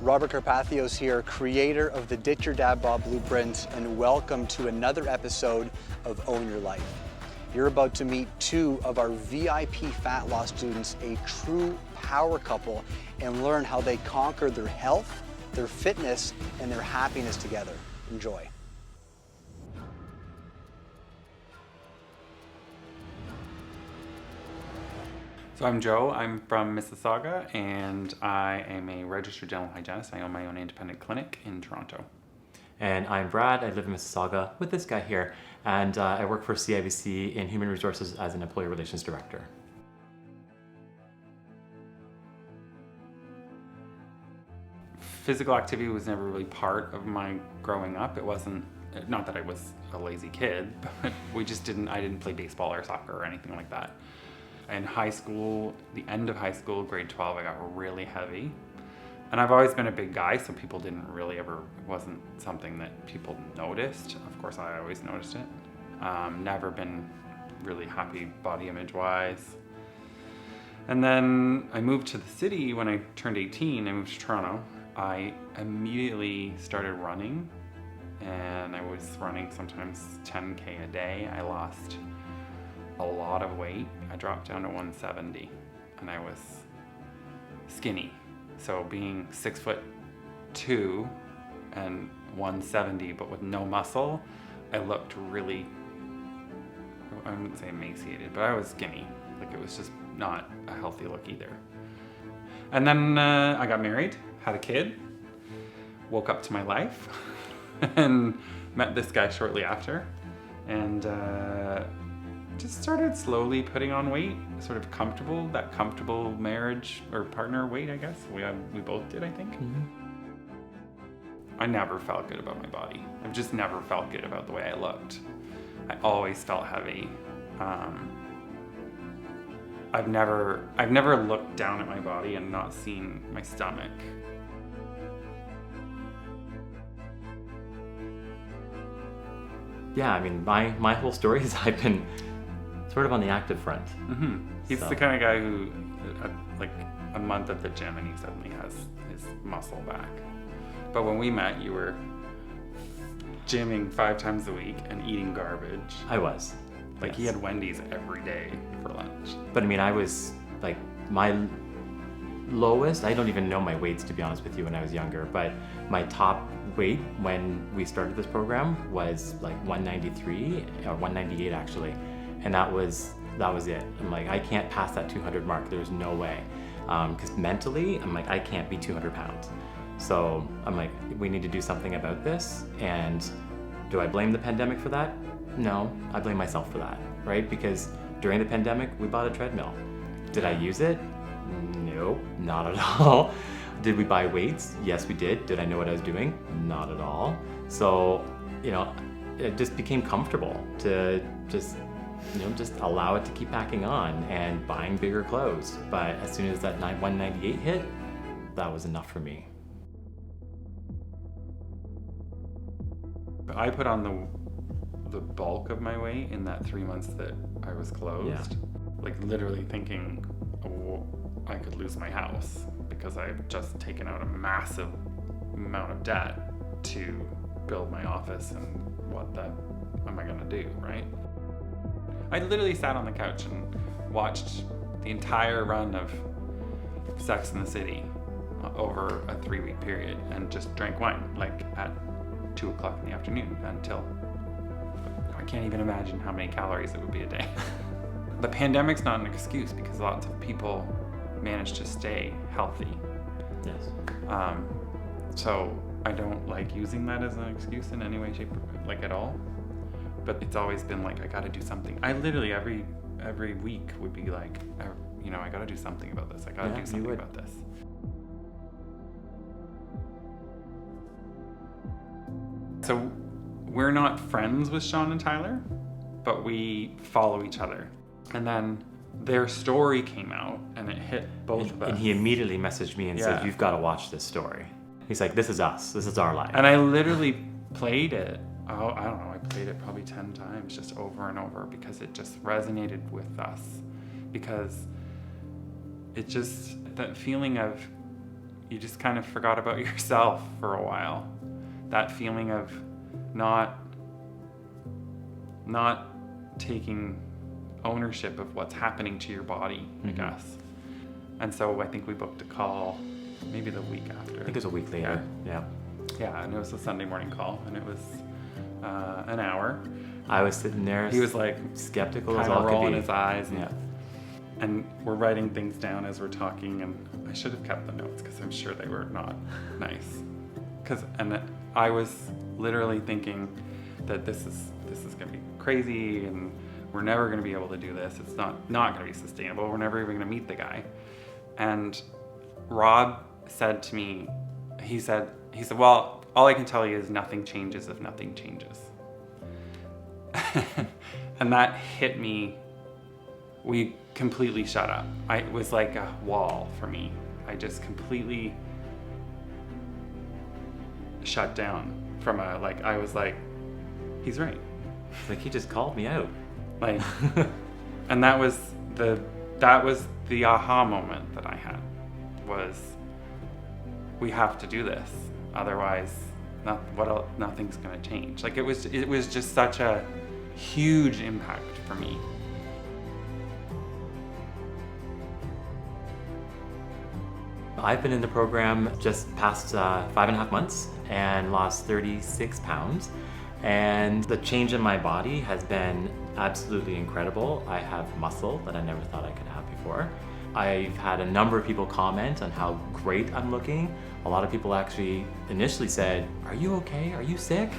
Robert Karpathios here, creator of the Ditch Your Dad-bod Blueprint, and welcome to another episode of Own Your Life. You're about to meet two of our VIP fat loss students, a true power couple, and learn how they conquer their health, their fitness, and their happiness together. Enjoy. So I'm Joe, I'm from Mississauga, and I am a registered dental hygienist. I own my own independent clinic in Toronto. And I'm Brad, I live in Mississauga with this guy here, and I work for CIBC in Human Resources as an Employee Relations Director. Physical activity was never really part of my growing up. It wasn't, not that I was a lazy kid, but I didn't play baseball or soccer or anything like that. In high school, the end of high school, grade 12, I got really heavy. And I've always been a big guy, so people didn't really ever, it wasn't something that people noticed. Of course, I always noticed it. Never been really happy body image-wise. And then I moved to the city when I turned 18, I moved to Toronto. I immediately started running, and I was running sometimes 10K a day. I lost a lot of weight. I dropped down to 170, and I was skinny. So being 6'2" and 170, but with no muscle, I looked really, I wouldn't say emaciated, but I was skinny. Like, it was just not a healthy look either. And then I got married, had a kid, woke up to my life, and met this guy shortly after, and just started slowly putting on weight, sort of that comfortable marriage or partner weight, I guess. We both did, I think. Mm-hmm. I never felt good about my body. I've just never felt good about the way I looked. I always felt heavy. I've never looked down at my body and not seen my stomach. Yeah, I mean, my whole story is I've been sort of on the active front. Mm-hmm. He's the kind of guy who, like a month at the gym and he suddenly has his muscle back. But when we met, you were gymming 5 times a week and eating garbage. I was. Like, yes. He had Wendy's every day for lunch. But I mean, I was like, my lowest, I don't even know my weights, to be honest with you, when I was younger, but my top weight when we started this program was like 193 or 198 actually. And that was it. I'm like, I can't pass that 200 mark. There's no way. Because mentally, I'm like, I can't be 200 pounds. So I'm like, we need to do something about this. And do I blame the pandemic for that? No, I blame myself for that, right? Because during the pandemic, we bought a treadmill. Did I use it? Nope, not at all. Did we buy weights? Yes, we did. Did I know what I was doing? Not at all. So, it just became comfortable to just allow it to keep packing on and buying bigger clothes. But as soon as that 198 hit, that was enough for me. I put on the bulk of my weight in that 3 months that I was closed. Yeah. Like, literally thinking, oh, I could lose my house because I've just taken out a massive amount of debt to build my office, and what am I gonna do, right? I literally sat on the couch and watched the entire run of Sex and the City over a 3-week period and just drank wine, like at 2 o'clock in the afternoon until, I can't even imagine how many calories it would be a day. The pandemic's not an excuse because lots of people manage to stay healthy. Yes. So I don't like using that as an excuse in any way, shape, or like at all. But it's always been like, I gotta do something. I literally every week would be like, I gotta do something about this. I gotta do something about this. So we're not friends with Sean and Tyler, but we follow each other. And then their story came out and it hit both of us. And he immediately messaged me and said, you've got to watch this story. He's like, this is us. This is our life. And I literally played it. Oh, I don't know. I played it probably 10 times just over and over because it just resonated with us. Because it just, that feeling of you just kind of forgot about yourself for a while. That feeling of not taking ownership of what's happening to your body, I guess. And so I think we booked a call maybe the week after. I think it was a week later. Yeah. Yeah, and it was a Sunday morning call, and it was an hour. I was sitting there. He was like skeptical as kind of all could rolling be. his eyes. And, Yeah. and we're writing things down as we're talking, and I should have kept the notes because I'm sure they were not nice. And I was literally thinking that this is going to be crazy, and we're never going to be able to do this. It's not going to be sustainable. We're never even going to meet the guy. And Rob said to me, he said, well, all I can tell you is nothing changes if nothing changes. And that hit me. We completely shut up. It was like a wall for me. I just completely shut down from I was like, he's right. It's like he just called me out. Like, and that was the aha moment that I had, was we have to do this. Otherwise, nothing's gonna change. Like it was just such a huge impact for me. I've been in the program just past 5.5 months and lost 36 pounds. And the change in my body has been absolutely incredible. I have muscle that I never thought I could have before. I've had a number of people comment on how great I'm looking. A lot of people actually initially said, "Are you okay? Are you sick?"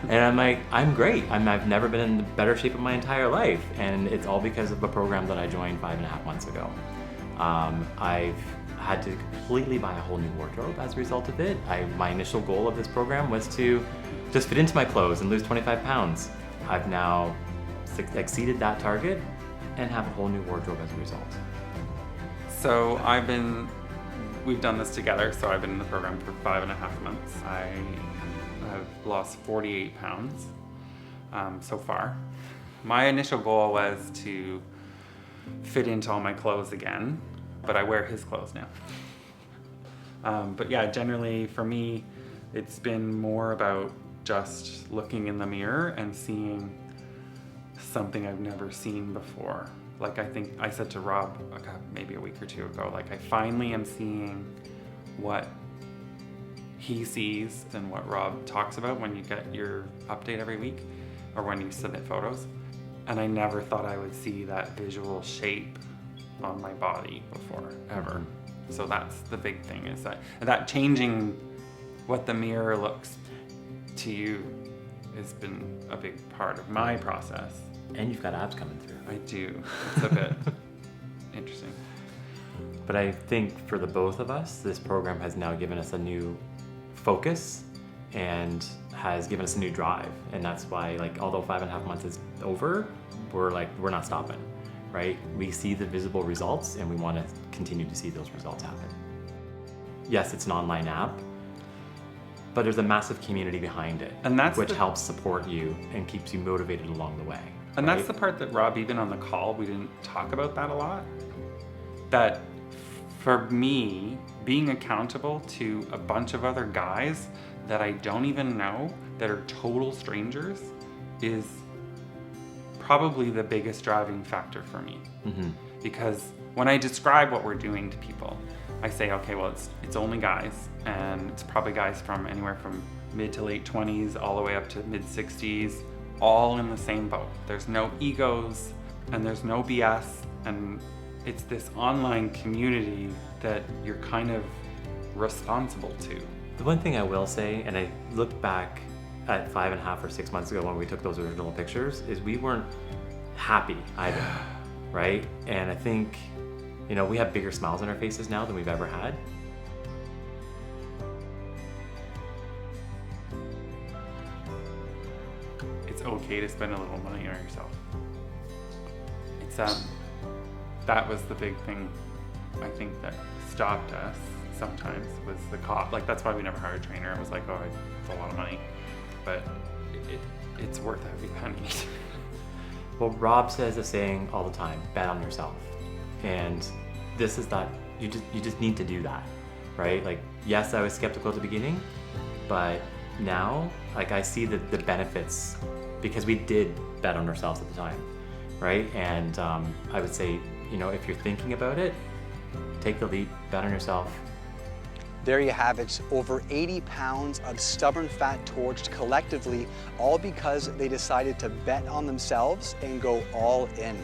And I'm like, "I'm great. I've never been in better shape in my entire life." And it's all because of a program that I joined 5.5 months ago. I've had to completely buy a whole new wardrobe as a result of it. My initial goal of this program was to just fit into my clothes and lose 25 pounds. I've now exceeded that target and have a whole new wardrobe as a result. So we've done this together, so I've been in the program for 5.5 months. I have lost 48 pounds so far. My initial goal was to fit into all my clothes again, but I wear his clothes now. But yeah, generally for me, it's been more about just looking in the mirror and seeing something I've never seen before. Like I think I said to Rob maybe a week or two ago, like I finally am seeing what he sees and what Rob talks about when you get your update every week or when you submit photos. And I never thought I would see that visual shape on my body before, ever. So that's the big thing, is that changing what the mirror looks to you has been a big part of my process. And you've got abs coming through. I do. It's a bit interesting. But I think for the both of us, this program has now given us a new focus and has given us a new drive. And that's why, although 5.5 months is over, we're not stopping, right? We see the visible results and we want to continue to see those results happen. Yes, it's an online app, but there's a massive community behind it, and which helps support you and keeps you motivated along the way. And right? that's the part that Rob, even on the call, we didn't talk about that a lot. That for me, being accountable to a bunch of other guys that I don't even know, that are total strangers, is probably the biggest driving factor for me. Mm-hmm. Because when I describe what we're doing to people, I say, okay, well, it's only guys, and it's probably guys from anywhere from mid to late 20s all the way up to mid 60s, all in the same boat. There's no egos and there's no BS, and it's this online community that you're kind of responsible to. The one thing I will say, and I look back at 5.5 or 6 months ago when we took those original pictures, is we weren't happy either, right? And I think, we have bigger smiles on our faces now than we've ever had. It's okay to spend a little money on yourself. That was the big thing I think that stopped us sometimes, was the cost. That's why we never hired a trainer. It was like, oh, it's a lot of money, but it's worth every penny. Well, Rob says a saying all the time: bet on yourself. And this is that you just need to do that. right? Like, yes, I was skeptical at the beginning, but now, like, I see the benefits because we did bet on ourselves at the time, right? And I would say, you know, if you're thinking about it, take the leap, bet on yourself. There you have it, over 80 pounds of stubborn fat torched collectively, all because they decided to bet on themselves and go all in.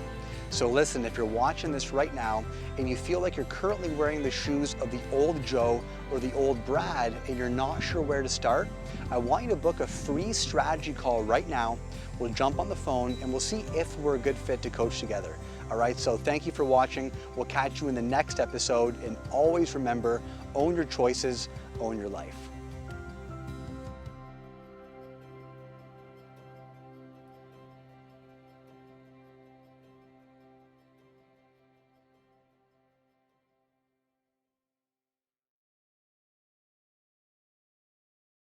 So listen, if you're watching this right now and you feel like you're currently wearing the shoes of the old Joe or the old Brad and you're not sure where to start, I want you to book a free strategy call right now. We'll jump on the phone and we'll see if we're a good fit to coach together. All right, so thank you for watching. We'll catch you in the next episode, and always remember, own your choices, own your life.